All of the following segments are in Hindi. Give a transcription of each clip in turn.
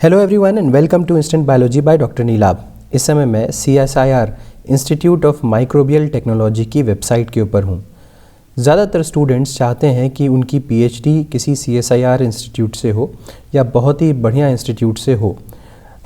Hello everyone and welcome to instant biology by doctor Neelab. इस समय मैं CSIR institute of microbial technology की वेबसाइट के ऊपर हूँ। ज़्यादातर स्टूडेंट्स चाहते हैं कि उनकी PhD किसी CSIR इंस्टीट्यूट से हो या बहुत ही बढ़िया इंस्टीट्यूट से हो।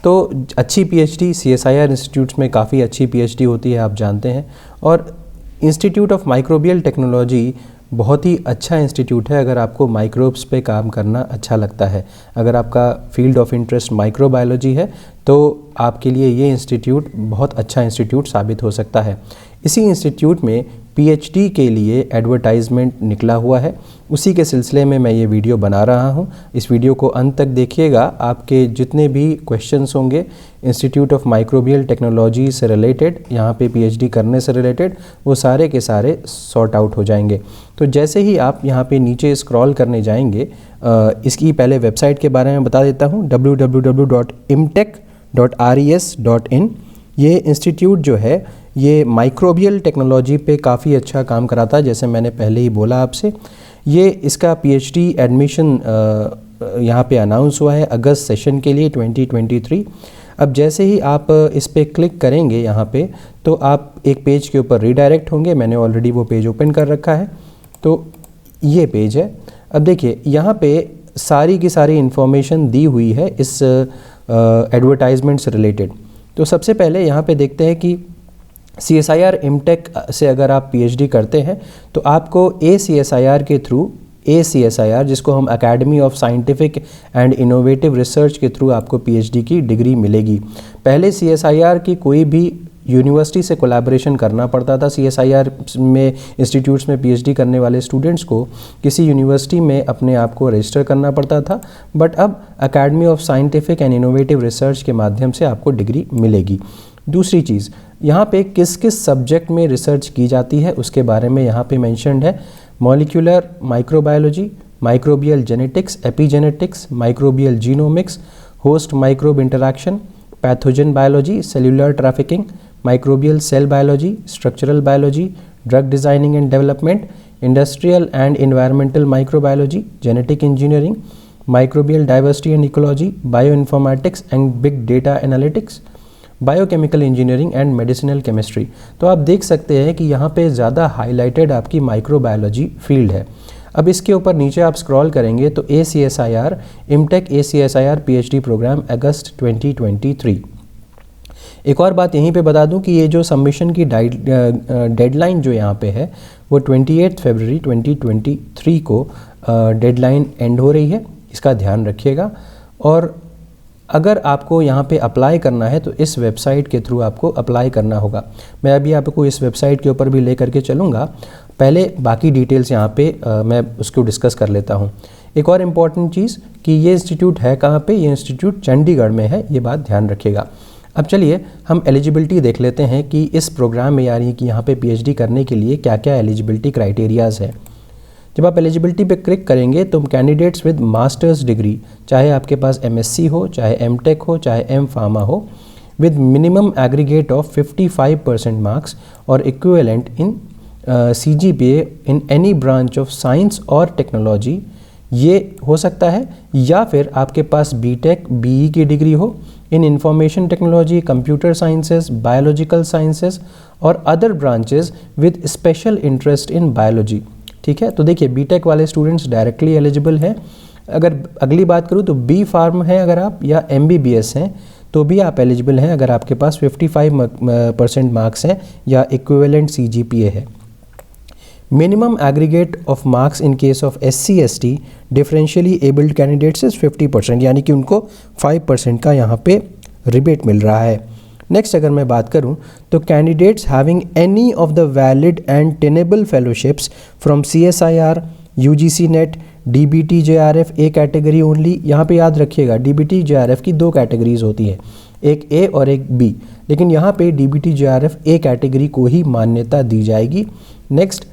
तो अच्छी PhD CSIR इंस्टीट्यूट्स में काफ़ी अच्छी PhD होती है, आप जानते हैं। और इंस्टीट्यूट ऑफ माइक्रोबियल टेक्नोलॉजी बहुत ही अच्छा इंस्टीट्यूट है अगर आपको माइक्रोब्स पे काम करना अच्छा लगता है। अगर आपका फील्ड ऑफ इंटरेस्ट माइक्रोबायोलॉजी है तो आपके लिए ये इंस्टीट्यूट बहुत अच्छा इंस्टीट्यूट साबित हो सकता है। इसी इंस्टीट्यूट में PhD के लिए एडवर्टाइजमेंट निकला हुआ है, उसी के सिलसिले में मैं ये वीडियो बना रहा हूँ। इस वीडियो को अंत तक देखिएगा। आपके जितने भी क्वेश्चंस होंगे इंस्टीट्यूट ऑफ माइक्रोबियल टेक्नोलॉजी से रिलेटेड, यहाँ पे PhD करने से रिलेटेड, वो सारे के सारे सॉर्ट आउट हो जाएंगे। तो जैसे ही आप यहाँ पे नीचे स्क्रॉल करने जाएंगे, इसकी पहले वेबसाइट के बारे में बता देता हूँ, www.imtech.res.in। ये इंस्टीट्यूट जो है ये माइक्रोबियल टेक्नोलॉजी पे काफ़ी अच्छा काम कराता है, जैसे मैंने पहले ही बोला आपसे। ये इसका PhD एडमिशन यहाँ पे अनाउंस हुआ है अगस्त सेशन के लिए 2023। अब जैसे ही आप इस पर क्लिक करेंगे यहाँ पे, तो आप एक पेज के ऊपर रीडायरेक्ट होंगे। मैंने ऑलरेडी वो पेज ओपन कर रखा है, तो ये पेज है। अब देखिए यहाँ पे सारी की सारी इन्फॉर्मेशन दी हुई है इस एडवर्टाइजमेंट से रिलेटेड। तो सबसे पहले यहाँ पे देखते हैं कि CSIR इमटेक से अगर आप PhD करते हैं तो आपको ACSIR के थ्रू, ACSIR जिसको हम academy of scientific and innovative research के थ्रू आपको PhD की डिग्री मिलेगी। पहले CSIR की कोई भी यूनिवर्सिटी से कोलैबोरेशन करना पड़ता था। CSIR में इंस्टीट्यूट्स में PhD करने वाले स्टूडेंट्स को किसी यूनिवर्सिटी में अपने आप को रजिस्टर करना पड़ता था, बट अब academy of scientific and innovative research के माध्यम से आपको डिग्री मिलेगी। दूसरी चीज़, यहाँ पे किस किस सब्जेक्ट में रिसर्च की जाती है उसके बारे में यहाँ पे मेंशन्ड है। Molecular microbiology, microbial genetics, epigenetics, microbial genomics, host microbe interaction, pathogen biology, cellular trafficking, microbial cell biology, structural biology, drug designing and development, industrial and environmental microbiology, genetic engineering, microbial diversity and ecology, bio informatics and big data analytics, biochemical engineering and medicinal chemistry. तो आप देख सकते हैं कि यहाँ पे ज़्यादा हाईलाइटेड आपकी माइक्रोबायोलॉजी फील्ड है। अब इसके ऊपर नीचे आप स्क्रॉल करेंगे तो ACSIR इमटेक ACSIR PhD प्रोग्राम अगस्त 2023। एक और बात यहीं पे बता दूं कि ये जो सबमिशन की डेडलाइन जो यहाँ पे है वो 28 फरवरी 2023 को डेडलाइन एंड हो रही है, इसका ध्यान रखिएगा। और अगर आपको यहाँ पे अप्लाई करना है तो इस वेबसाइट के थ्रू आपको अप्लाई करना होगा। मैं अभी आपको इस वेबसाइट के ऊपर भी ले करके चलूँगा, पहले बाकी डिटेल्स यहाँ पे मैं उसको डिस्कस कर लेता हूँ। एक और इम्पॉर्टेंट चीज़ कि ये इंस्टीट्यूट है कहाँ पे, ये इंस्टीट्यूट चंडीगढ़ में है, ये बात ध्यान रखिएगा। अब चलिए हम एलिजिबिलिटी देख लेते हैं कि इस प्रोग्राम में, यानी कि यहाँ पे PhD करने के लिए क्या क्या एलिजिबिलिटी क्राइटेरियाज़ है। जब आप एलिजिबिलिटी पे क्लिक करेंगे तो कैंडिडेट्स विद मास्टर्स डिग्री, चाहे आपके पास MSc हो, चाहे MTech हो, चाहे M.Pharma हो, with minimum aggregate of 55% marks और equivalent in CGPA in any branch of science और टेक्नोलॉजी, ये हो सकता है। या फिर आपके पास BTech BE की डिग्री हो in information technology, computer sciences, biological sciences और other branches with special interest in biology. ठीक है, तो देखिए BTech वाले स्टूडेंट्स डायरेक्टली एलिजिबल हैं। अगर अगली बात करूँ तो B Pharm है अगर आप, या MBBS हैं तो भी आप एलिजिबल हैं अगर आपके पास 55% मार्क्स हैं या इक्विवेलेंट CGPA है। Minimum aggregate of marks in case of SC ST differentially abled candidates is 50%, यानी कि उनको 5% का यहाँ पे रिबेट मिल रहा है। नेक्स्ट अगर मैं बात करूं तो candidates having any of the valid and tenable fellowships from CSIR, UGC net, DBT JRF A category only. यहाँ पे याद रखिएगा DBT JRF की दो कैटेगरीज होती है, एक A और एक B, लेकिन यहाँ पे DBT JRF A कैटेगरी को ही मान्यता दी जाएगी। Next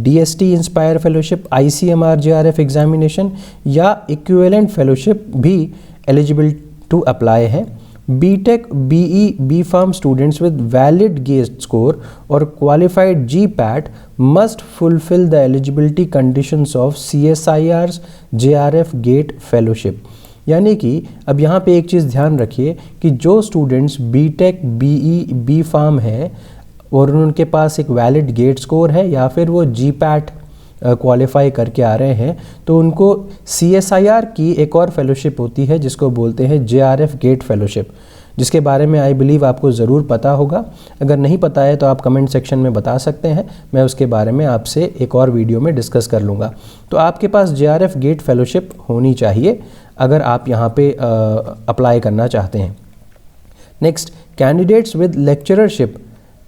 DST inspire fellowship, ICMR JRF examination या इक्विवेलेंट फेलोशिप भी एलिजिबल टू अप्लाई है। BTech BE B Pharm students with valid GATE score or qualified GPAT must fulfill the eligibility conditions of CSIR's JRF GATE fellowship। यानी कि अब यहाँ पे एक चीज़ ध्यान रखिए कि जो students B Tech, BE, B pharm है और उनके पास एक वैलिड गेट स्कोर है या फिर वो जीपैट क्वालिफाई करके आ रहे हैं, तो उनको CSIR की एक और फेलोशिप होती है जिसको बोलते हैं JRF गेट फेलोशिप, जिसके बारे में आई बिलीव आपको ज़रूर पता होगा। अगर नहीं पता है तो आप कमेंट सेक्शन में बता सकते हैं, मैं उसके बारे में आपसे एक और वीडियो में डिस्कस कर लूँगा। तो आपके पास JRF गेट फेलोशिप होनी चाहिए अगर आप यहाँ पे अप्लाई करना चाहते हैं। Next, candidates with lecturership,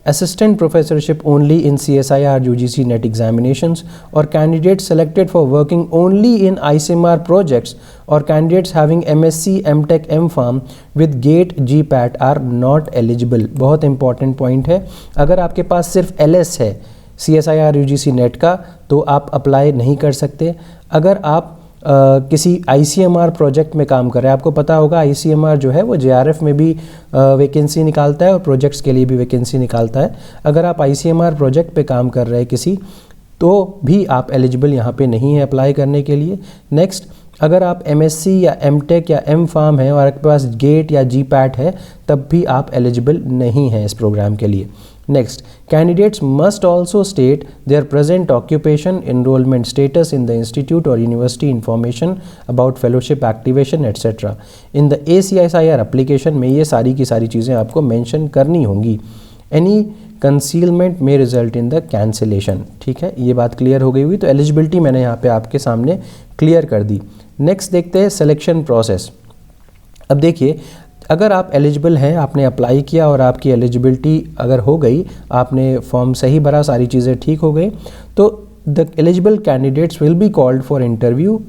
assistant professorship only in CSIR UGC NET examinations, or candidates selected for working only in ICMR projects, or candidates having MSc, MTech, MPharm with GATE, GPAT are not eligible। बहुत important point है, अगर आपके पास सिर्फ LS है CSIR UGC NET का तो आप अप्लाई नहीं कर सकते। अगर आप किसी ICMR प्रोजेक्ट में काम कर रहे हैं, आपको पता होगा ICMR जो है वो JRF में भी वैकेंसी निकालता है और प्रोजेक्ट्स के लिए भी वैकेंसी निकालता है। अगर आप ICMR प्रोजेक्ट पे काम कर रहे हैं किसी, तो भी आप एलिजिबल यहाँ पे नहीं है अप्लाई करने के लिए। नेक्स्ट, अगर आप MSc या MTech या MPharm है और आपके पास गेट या GPAT है तब भी आप एलिजिबल नहीं हैं इस प्रोग्राम के लिए। Next, candidates must also state their present occupation, enrollment status in the institute or university, information about fellowship activation etc. In the ACSIR application में ये सारी की सारी चीज़ें आपको मेंशन करनी होंगी। Any concealment may result in the cancellation। ठीक है, ये बात क्लियर हो गई हुई। तो एलिजिबिलिटी मैंने यहाँ पे आपके सामने क्लियर कर दी। नेक्स्ट देखते हैं सिलेक्शन प्रोसेस। अब देखिए, अगर आप एलिजिबल हैं, आपने अप्लाई किया और आपकी एलिजिबिलिटी अगर हो गई, आपने फॉर्म सही भरा, सारी चीज़ें ठीक हो गई, तो the eligible candidates will be called for interview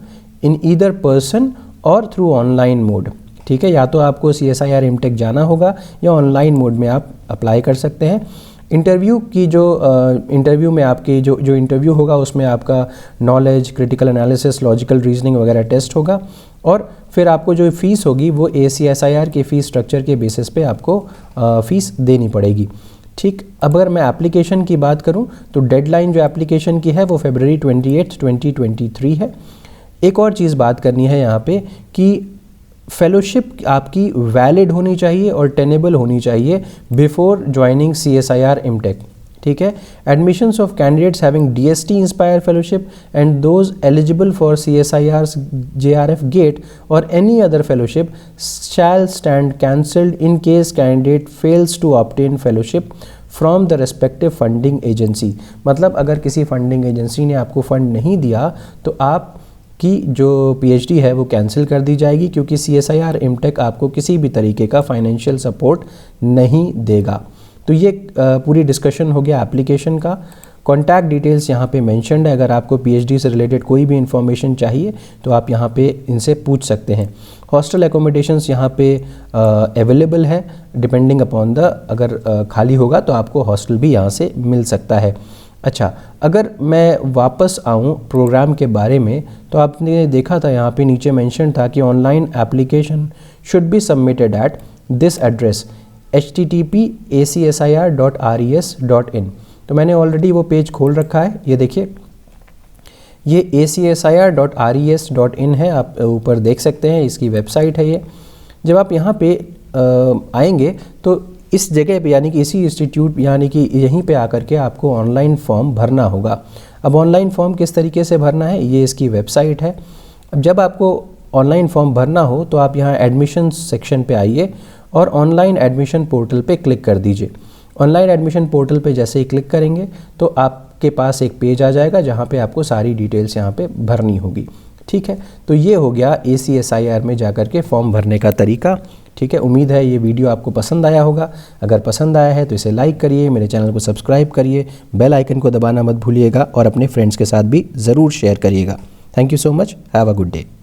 in either person और थ्रू ऑनलाइन मोड। ठीक है, या तो आपको CSIR MTech जाना होगा या ऑनलाइन मोड में आप अप्लाई कर सकते हैं। इंटरव्यू की जो इंटरव्यू में आपकी जो इंटरव्यू होगा उसमें आपका knowledge, critical analysis, logical reasoning वगैरह टेस्ट होगा और फिर आपको जो फ़ीस होगी वो ACSIR के फ़ीस स्ट्रक्चर के बेसिस पे आपको फ़ीस देनी पड़ेगी। ठीक, अब अगर मैं एप्लीकेशन की बात करूं तो डेडलाइन जो एप्लीकेशन की है वो February 28, 2023 है। एक और चीज़ बात करनी है यहाँ पे कि फेलोशिप आपकी वैलिड होनी चाहिए और टेनेबल होनी चाहिए बिफोर ज्वाइनिंग CSIR MTech। ठीक है, admissions of candidates having DST inspire fellowship and those eligible for CSIR JRF GATE और any other fellowship shall stand cancelled in case candidate fails to obtain fellowship from the respective funding agency. मतलब अगर किसी फंडिंग एजेंसी ने आपको फंड नहीं दिया तो आप की जो PhD है वो कैंसिल कर दी जाएगी, क्योंकि CSIR MTech आपको किसी भी तरीके का फाइनेंशियल सपोर्ट नहीं देगा। तो ये पूरी डिस्कशन हो गया एप्लीकेशन का। कॉन्टैक्ट डिटेल्स यहाँ पे मेंशन्ड है, अगर आपको PhD से रिलेटेड कोई भी इन्फॉर्मेशन चाहिए तो आप यहाँ पे इनसे पूछ सकते हैं। हॉस्टल एकोमोडेशंस यहाँ पे अवेलेबल है, डिपेंडिंग अपॉन द अगर खाली होगा तो आपको हॉस्टल भी यहाँ से मिल सकता है। अच्छा, अगर मैं वापस आऊँ प्रोग्राम के बारे में तो आपने देखा था यहाँ पे नीचे मेंशन था कि online application should be submitted at this address http://acsir.res.in। तो मैंने ऑलरेडी वो पेज खोल रखा है, ये देखिए, ये acsir.res.in है, आप ऊपर देख सकते हैं, इसकी वेबसाइट है ये। जब आप यहाँ पे आएंगे तो इस जगह पे यानी कि इसी इंस्टीट्यूट यानी कि यहीं पे आकर के आपको ऑनलाइन फॉर्म भरना होगा। अब ऑनलाइन फॉर्म किस तरीके से भरना है, ये इसकी वेबसाइट है। अब जब आपको ऑनलाइन फॉर्म भरना हो तो आप यहाँ एडमिशन सेक्शन पे आइए और ऑनलाइन एडमिशन पोर्टल पे क्लिक कर दीजिए। ऑनलाइन एडमिशन पोर्टल पे जैसे ही क्लिक करेंगे तो आपके पास एक पेज आ जाएगा जहाँ पे आपको सारी डिटेल्स यहाँ पे भरनी होगी। ठीक है, तो ये हो गया ACSIR में जाकर के फॉर्म भरने का तरीका। ठीक है, उम्मीद है ये वीडियो आपको पसंद आया होगा। अगर पसंद आया है तो इसे लाइक करिए, मेरे चैनल को सब्सक्राइब करिए, बेल आइकन को दबाना मत भूलिएगा और अपने फ्रेंड्स के साथ भी ज़रूर शेयर करिएगा। Thank you so much, have a good day.